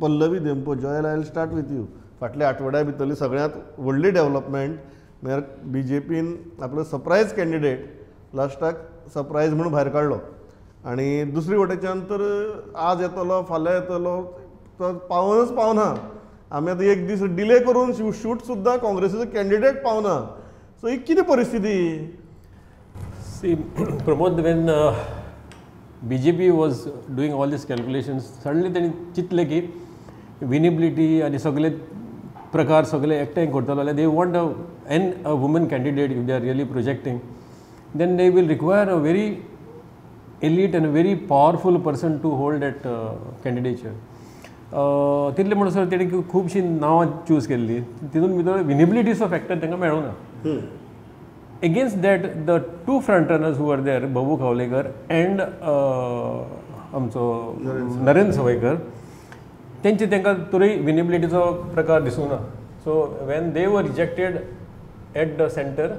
Pallavi Dempo, Joel I will start with you. फाटल्या आठवड्या भितरली सगळ्यांत व्हडली डेव्हलपमेंट म्हळ्यार BJPन आपलो सरप्रायज कॅन्डिडेट लास्टाक सरप्रायज म्हणून भायर काडलो. आनी दुसरी वटेच्यान तर आज येतलो फाल्यां येतलो तो पावनच पावना. आमी आतां एक दीस डिले करून शूट सुद्दां काँग्रेसीचो कॅन्डिडेट पावना. सो ही कितें परिस्थिती? See, Pramod, when BJP was doing all these calculations, suddenly त्यांनी चिंतलें की विनेबिलिटी आनी सगळे प्रकार सगळे एकठांय करतलो जाल्यार they want a woman candidate if they are really projecting, then they will require a very elite and very powerful person to hold that candidature. तितले म्हणसर तेणी खुबशीं नांवां चूज केल्लीं, तितून भितर विनेबिलिटीचो फॅक्टर तांकां मेळूंक ना. Against that, the two front runners who were there, Babu Khawlekar and आमचो नरेंद्र सवयकर, तेंचे तांकां तरी विनेबिलिटीचो प्रकार दिसूंक ना. So when they were rejected at the center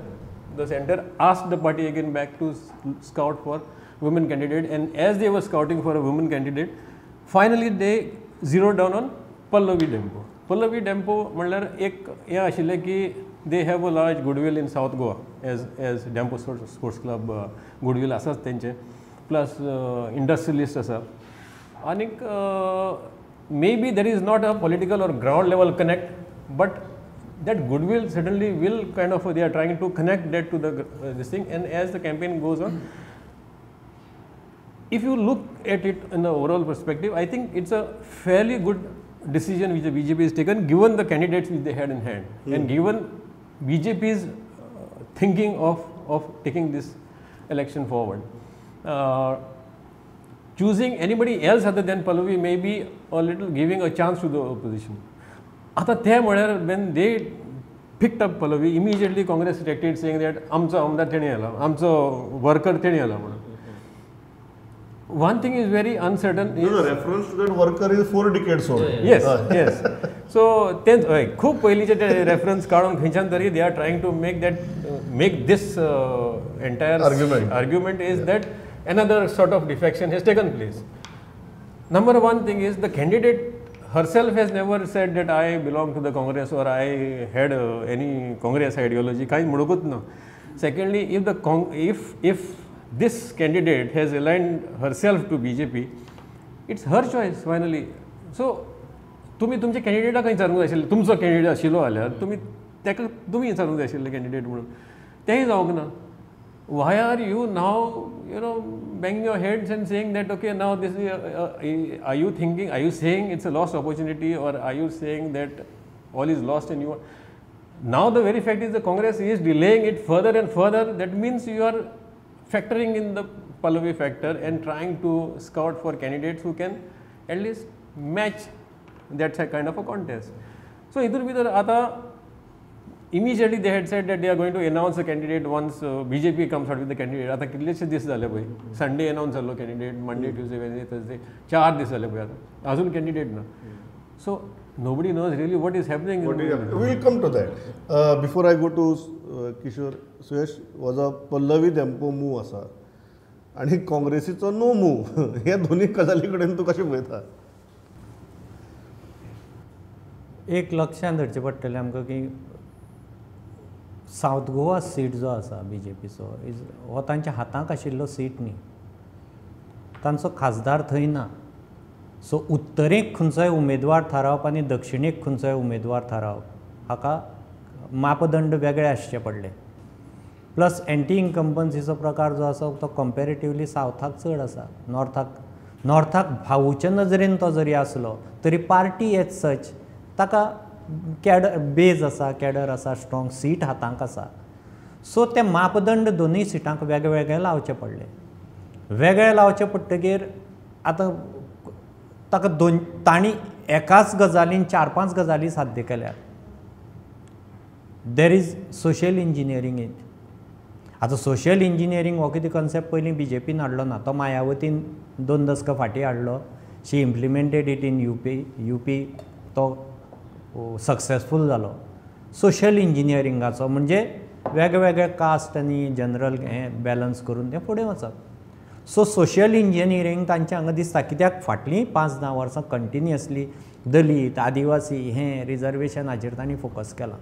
asked the party again back to scout for women candidate, and as they were scouting for a women candidate, finally they zeroed down on Pallavi Dhempo. Pallavi Dhempo म्हणल्यार एक हें आशिल्लें की they have a large goodwill in South Goa as Dhempo Sports Club goodwill आसाच तेंचे, plus industrialist आसा. आनीक maybe there is not a political or ground level connect, but that goodwill certainly will kind of, they are trying to connect that to the this thing. And as the campaign goes on, if you look at it in the overall perspective, I think it's a fairly good decision which the BJP has taken, given the candidates which they had in hand, and given BJP's thinking of taking this election forward. Choosing anybody else other than Pallavi may be a little giving a chance to the opposition. Ata te म्हळ्यार when they picked up Pallavi, immediately Congress reacted saying that आमचो आमदार तेणी आला, आमचो worker तेणी आला म्हणून. One thing is very uncertain. The reference to that worker is 4 decades old. Yes. So तेंच हय खूब पयलींचे ते रेफरन्स काडून खंयच्यान तरी they are trying to make this entire argument is that another sort of defection has taken place. Number one thing is the candidate herself has never said that I belong to the Congress or I had any Congress ideology. कांय म्हणूकूच ना. Secondly, if this candidate has aligned herself to BJP, it's her choice finally. So तुम्ही तुमच्या कॅन्डिडेटाक विचारूंक जाय आशिल्लें, तुमचो candidate आशिल्लो जाल्यार तुमी विचारूंक जाय आशिल्लें कॅन्डिडेट म्हणून. तेंय जावंक ना. Why are you now, banging your heads and saying that, okay, now this is, are you saying it's a lost opportunity, or are you saying that all is lost and you are, now the very fact is the Congress is delaying it further and further. That means you are factoring in the Pallavi factor and trying to scout for candidates who can at least match that kind of a contest. So, immediately they had said that they are going to announce a candidate once BJP comes out with the candidate. आता कितलेशे दीस जाले पळय, Sunday announce जाल्लो candidate, Monday, Tuesday, Wednesday, Thursday, 4 दीस जाले पळय आता, अजून candidate ना. So nobody knows really what is happening. We will come to that. Before I go to Kishore, Suyash, was a Pallavi Dhempo move आसा आणि काँग्रेसीचो know move, ह्या दोन्ही गजाली कडेन तूं कशें पळयता? एक लक्षांत धरचें पडटलें आमकां की सावथ गोवा सीट जो आसा BJPचो हो तांच्या हातांत आशिल्लो सीट न्ही, तांचो खासदार थंय ना. सो उत्तरेक खंयचोय उमेदवार थारावप आनी दक्षिणेक खंयचोय उमेदवार थारावप हाका मापदंड वेगळे आसचे पडले. प्लस एंटी इन्कम्बन्सीचो प्रकार जो आसा तो कंपेरेटिवली सावथाक चड आसा. नॉर्थाक भावुचे नजरेन तो जरी आसलो तरी पार्टी एज सच ताका बेज आसा, कॅडर आसा, स्ट्रॉंग सीट हातांक आसा. सो ते मापदंड दोनूय सिटांक वेगवेगळे लावचे पडले. वेगळे लावचे पडटकीर आतां ताका तांणी एकाच गजालीन 4-5 गजाली साध्य केल्यात. There is social engineering in. आतां सोशियल इंजिनियरींग हो कितें कॉन्सेप्ट पयलीं BJPन हाडलो ना, तो मायावतीन 2 दशकां फाटीं हाडलो. शी इम्प्लिमेंटेड इट इन UP तो सक्सेसफूल जालो. सोशियल इंजिनियरिंगाचो म्हणजे वेगवेगळे कास्ट आनी जनरल हें बॅलन्स करून तें फुडें वचप. सो सोशियल इंजिनियरींग तांचे हांगा दिसता, कित्याक फाटलीं 5-10 वर्सां कंटिन्युअसली दलीत आदिवासी हें रिजर्वेशनाचेर तांणी फोकस केला.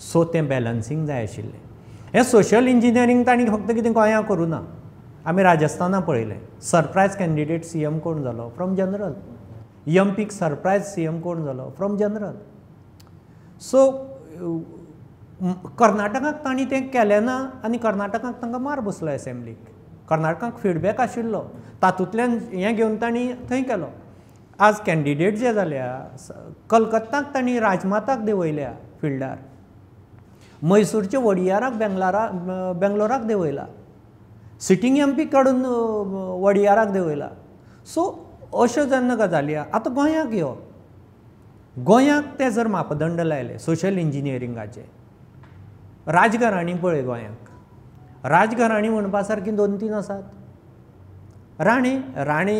सो तें बॅलन्सींग जाय आशिल्लें. हें सोशियल इंजिनियरींग तांणी फक्त कितें गोंयां करूं ना. आमी राजस्थाना पळयलें, सरप्रायज कॅन्डिडेट CM कोण जालो? From general. MP surprise CM कोण जालो? From general. सो कर्नाटकाक तांणी तें केलें ना आनी कर्नाटकाक तांकां मार बसलो एसेंब्लीक. कर्नाटकाक फिडबॅक आशिल्लो, तातूंतल्यान हें घेवन तांणी थंय केलो. आज कॅन्डिडेट जे जाल्या, कलकत्ताक तांणी राजमाताक देंवयल्या फिल्डार, मैसूरच्या वडियाराक बेंगलोराक देंवयला, सिटींग MP काडून वडियाराक देंवयला. सो अश्यो जेन्ना गजाली आतां गोंयाक यो, गोंयाक ते जर मापदंड लायले सोशियल इंजिनियरिंगाचे, राजघराणी पळय गोंयाक, राजघराणी म्हणपा सारकी 2-3 आसात. राणे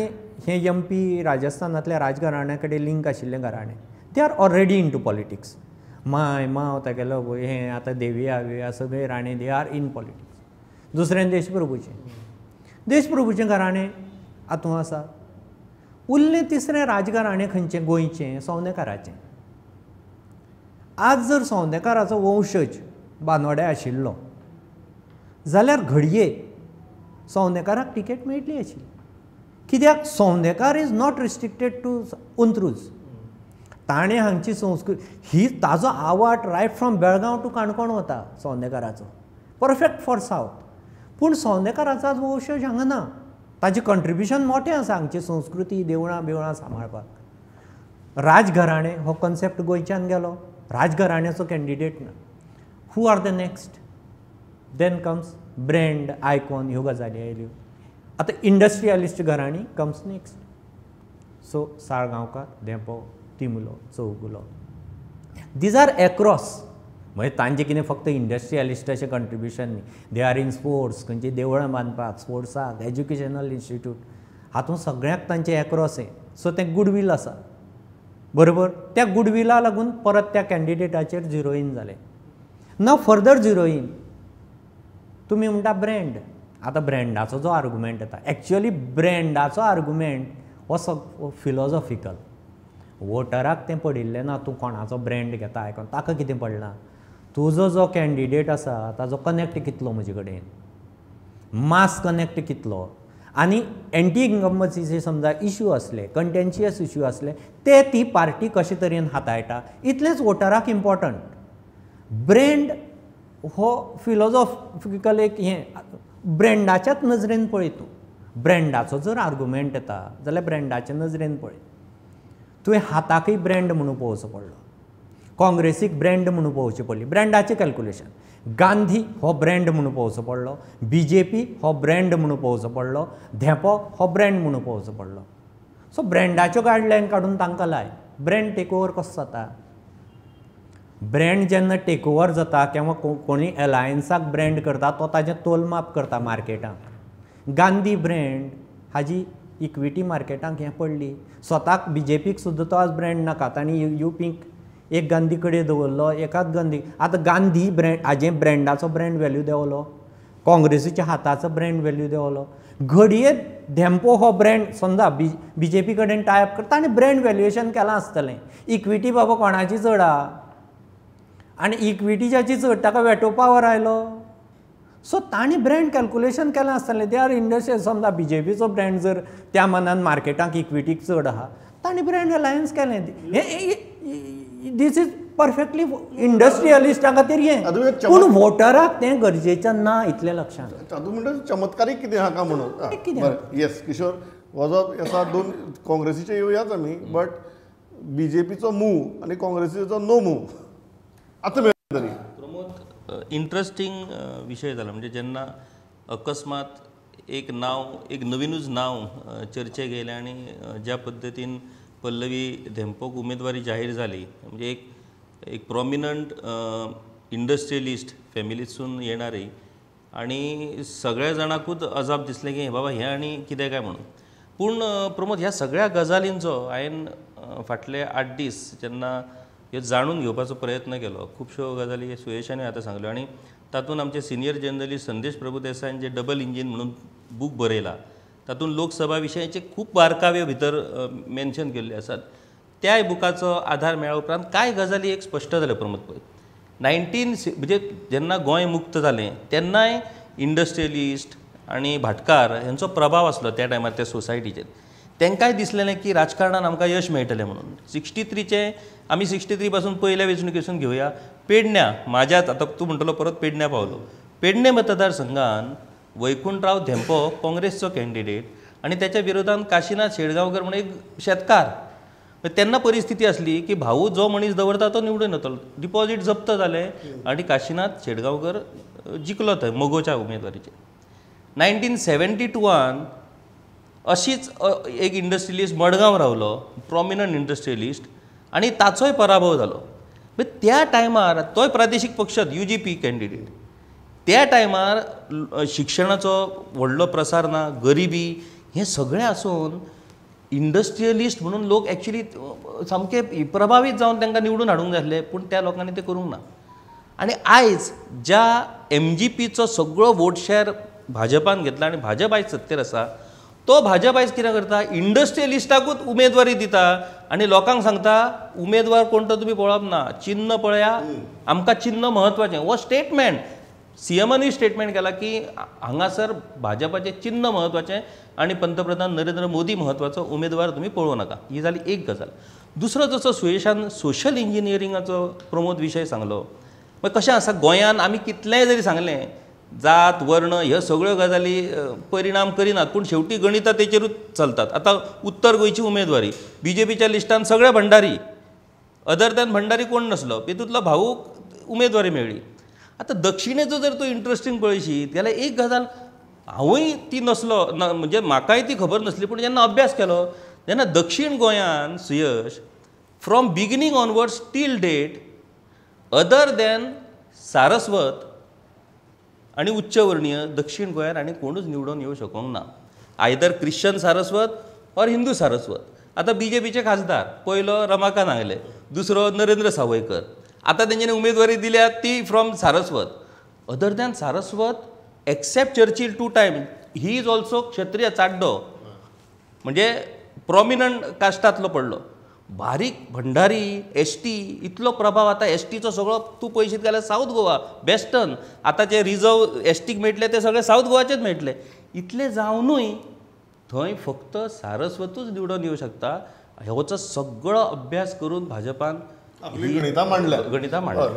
हे MP राजस्थानांतल्या राजघराण्या कडेन लिंक आशिल्लें घराणें. They are already into politics. मांव तेगेलो हें आतां देविया सगळे Rane they are in politics. दुसरें देशप्रभूचें घराणें हातूंत आसा. उरलें तिसरें राजघराणें खंयचें? गोंयचें सौंदेकाराचें. आज जर सौंदेकाराचो वंशज बानवड्या आशिल्लो जाल्यार घडये सौंदेकाराक टिकेट मेळटली आशिल्ली. कित्याक Sondekar is not restricted to Antruz. ताणें हांगची संस्कृती ही ताजो आवाट right from Belgaum to Canacona वता सौंदेकाराचो, परफेक्ट फॉर सावथ. पूण सौंदेकाराचो वंशज हांगा ना. ताजें कंट्रिब्युशन मोटें आसा हांगची संस्कृती देवळां बिवळां सांबाळपाक. राजघराणें हो कॉन्सेप्ट गोंयच्यान गेलो, राजघराण्याचो कॅन्डिडेट ना. Who are the next? Then comes brand, icon, ह्यो गजाली आयल्यो. आतां इंडस्ट्रियलिस्ट घराणी comes next. So Salgaocar, Dempo, Timblo, Chowgule, these are across. म्हणजे तांचें कितें फक्त इंडस्ट्रियलिस्टाचें कंट्रिब्युशन न्ही. दे आर इन स्पोर्ट्स, खंयची देवळां बांदपाक, स्पोर्ट्साक, एज्युकेशनल इन्स्टिट्यूट, हातूंत सगळ्यांक तांचें एक्रॉस हें. सो तें गुडवील आसा बरोबर. त्या गुडविला लागून परत त्या कॅन्डिडेटाचेर झिरो इन जालें. ना फर्दर झिरो इन तुमी म्हणटा ब्रँड. आतां ब्रँडाचो जो आर्ग्युमेंट येता, एक्चुअली ब्रँडाचो आर्ग्युमेंट हो फिलॉसॉफिकल. वोटराक तें पडिल्लें ना तूं कोणाचो ब्रँड घेता आयकून, ताका कितें पडलां. तुजो जो कॅन्डिडेट आसा ताजो कनेक्ट कितलो म्हजे कडेन, मास कनेक्ट कितलो, आनी एंटी इन्कम्बन्सीचे समजा इश्यू असले, कंटेन्शियस इश्यू असले, ते ती पार्टी कशे तरेन हाताळटा इतलेंच वोटराक इम्पॉर्टंट. ब्रँड हो फिलॉसॉफिकल एक हें ब्रँडाच्याच नजरेन पळय. तूं ब्रँडाचो जर आर्ग्युमेंट येता जाल्यार ब्रँडाच्या नजरेन पळय. तुवें हाताकय ब्रँड म्हणून पळोवचो पडलो, काँग्रेसीक ब्रँड म्हणून पळोवची पडली, ब्रँडाचें कॅल्क्युलेशन. गांधी हो ब्रँड म्हणून पळोवचो पडलो, BJP हो ब्रँड म्हणून पळोवचो पडलो, धेंपो हो ब्रँड म्हणून पळोवचो पडलो. सो ब्रँडाच्यो गायडलायन काडून तांकां लाय. ब्रँड टेक ओवर कसो जाता? ब्रँड जेन्ना टेक ओवर जाता किंवा कोणी एलायन्साक ब्रँड करता तो ताजें तोलमाप करता मार्केटांक. गांधी ब्रँड हाजी इक्विटी मार्केटांक हें पडली. स्वताक BJPक सुद्दां तो आज ब्रँड नाका. तांणी UPक एक गांधी कडेन दवरलो, एकाच गांधी. आतां गांधी ब्रँड हाजें ब्रँडाचो ब्रँड व्हॅल्यू देंवलो, काँग्रेसीच्या हाताचो ब्रँड व्हॅल्यू देंवलो. घडये धेंपो हो ब्रँड समजा BJP कडेन टायप करता आनी ब्रँड व्हॅल्युएशन केलां आसतलें. इक्विटी बाबा कोणाची चड आहा आनी इक्विटी ज्याची चड ताका वेटो पावर आयलो. सो तांणी ब्रँड कॅल्क्युलेशन केलें आसतलें. They are industrial. समजा BJPचो ब्रँड जर त्या मनान मार्केटांक इक्विटीक चड आहा, तांणी ब्रँड अलायन्स केलें. दीस इज परफेक्टली इंडस्ट्रियलिस्टा खातीर हें. पूण वोटराक तें गरजेचें ना इतलें लक्षांत. तूं म्हणटा चमत्कारीक कितें आहा काय म्हणून. येस किशोर वॉज असा दोन काँग्रेसीचे येवयाच आमी, बट BJPचो मूव आनी काँग्रेसीचो नो मूव आतां मेळ्ळा तरी. प्रमोद, इंट्रस्टींग विशय जाला. म्हणजे जेन्ना अकस्मात एक नवीनूच नांव चर्चेक येयलें आनी ज्या पद्दतीन पल्लवी धेंपोक उमेदवारी जाहीर जाली, म्हणजे एक प्रॉमिनंट इंडस्ट्रियलिस्ट फॅमिलीसून येणारी, आनी सगळ्या जाणांकूच अजाप दिसलें की बाबा हें आनी कितें काय म्हणून. पूण प्रमोद, ह्या सगळ्या गजालींचो हांवें फाटले 8 दीस जेन्ना ह्यो जाणून घेवपाचो प्रयत्न केलो, खुबश्यो गजाली सुयेशानूय आतां सांगल्यो, आनी तातूंत आमचे सिनियर जर्नलिस्ट संदेश प्रभुदेसायान जे डबल इंजीन म्हणून बूक बरयला तातूंत लोकसभा विशयाचे खूब बारकावे भितर मेन्शन केल्ले आसात. त्याय बुकाचो आधार मेळ्ळ्या उपरांत कांय गजाली एक स्पश्ट जाल्यो प्रमोद पै. म्हणजे जेन्ना गोंय मुक्त जालें तेन्नाय इंडस्ट्रियलिस्ट आनी भाटकार हांचो प्रभाव आसलो त्या टायमार त्या सोसायटीचेर. तांकांय दिसलेलें की राजकारणान आमकां यश मेळटलें म्हणून. 63चे आमी 63 पासून पयल्या वेंचणुकेसून घेवया. पेडण्या म्हाज्याच आतां तूं म्हणटलो परत पेडण्या पावलो. पेडणे मतदारसंघान वैकुंठराव धेंपो काँग्रेसचो कॅन्डिडेट आनी त्याच्या विरोधात काशीनाथ शेळगांवकर म्हणून एक शेतकार. तेन्ना परिस्थिती आसली की भाऊ जो मनीस दवरता तो निवडून येतलो. डिपॉझिट जप्त जालें आनी काशीनाथ शेळगांवकर जिखलो थंय मोगोच्या उमेदवारीचेर. 1972 अशीच एक इंडस्ट्रियलिस्ट मडगांव रावलो, प्रॉमिनंट इंडस्ट्रियलिस्ट, आनी ताचोय पराभव जालो. त्या टायमार तोय प्रादेशीक पक्षात UGP कॅन्डिडेट. त्या टायमार शिक्षणाचो व्हडलो प्रसार ना, गरिबी हें सगळें आसून इंडस्ट्रियलिस्ट म्हणून लोक एक्चुली सामके प्रभावीत जावन तांकां निवडून हाडूंक जाय आसलें, पूण त्या लोकांनी तें करूंक ना. आनी आयज ज्या MGPचो सगळो वोट शेअर भाजपान घेतला आनी भाजप आयज सत्तेर आसा, तो भाजप आयज कितें करता, इंडस्ट्रियलिस्टाकूच उमेदवारी दिता आनी लोकांक सांगता उमेदवार कोण तो तुमी पळोवप ना, चिन्ह पळया, आमकां चिन्ह म्हत्वाचें. हो स्टेटमेंट CMनूय स्टेटमेंट केला की हांगासर भाजपाचें चिन्ह म्हत्वाचें आनी पंतप्रधान नरेंद्र मोदी म्हत्वाचो, उमेदवार तुमी पळोवं नाका. ही जाली एक गजाल. दुसरो जसो सुयेशान सोशल इंजिनियरिंगाचो प्रमोद विशय सांगलो. कशें आसा गोंयांत आमी कितलेंय जरी सांगलें जात वर्ण ह्यो सगळ्यो गजाली परिणाम करिनात, पूण शेवटी गणितां तेचेरूच चलतात. आतां उत्तर गोंयची उमेदवारी BJPच्या लिस्टान सगळे भंडारी, अदर दॅन भंडारी कोण नसलो, तेतूंतलो भाऊक उमेदवारी मेळ्ळी. आतां दक्षिणेचो जर तूं इंट्रस्टींग पळयशीत जाल्यार एक गजाल हांवूय ती नसलो म्हणजे म्हाकाय ती खबर नासली, पूण जेन्ना अभ्यास केलो तेन्ना दक्षिण गोंयांत सुयश from beginning onwards till date other than Saraswat आनी उच्चवर्णीय दक्षिण गोंयांत आनी कोणूच निवडून येवंक शकूंक ना. Either Christian Saraswat or Hindu Saraswat. आतां BJPचे खासदार पयलो रमाकांत आंगले, दुसरो नरेंद्र सावयकर. आतां तेंच्यांनी उमेदवारी दिल्या ती from Saraswat. Other than Saraswat except Churchill 2 time he is also Kshatriya Chaddo, म्हणजे प्रॉमिनंट कास्टांतलो पडलो. बारीक भंडारी ST इतलो प्रभाव. आतां STचो सगळो तूं पळयशीत जाल्यार सावथ गोवा, वेस्टर्न, आतां जे रिजर्व STक मेळटले ते सगळे सावथ गोवाचेच मेळटले. इतले जावनूय थंय फक्त सारस्वतूच निवडून येवं शकता. हेचो सगळो अभ्यास करून भाजपान गणितां मांडल्या.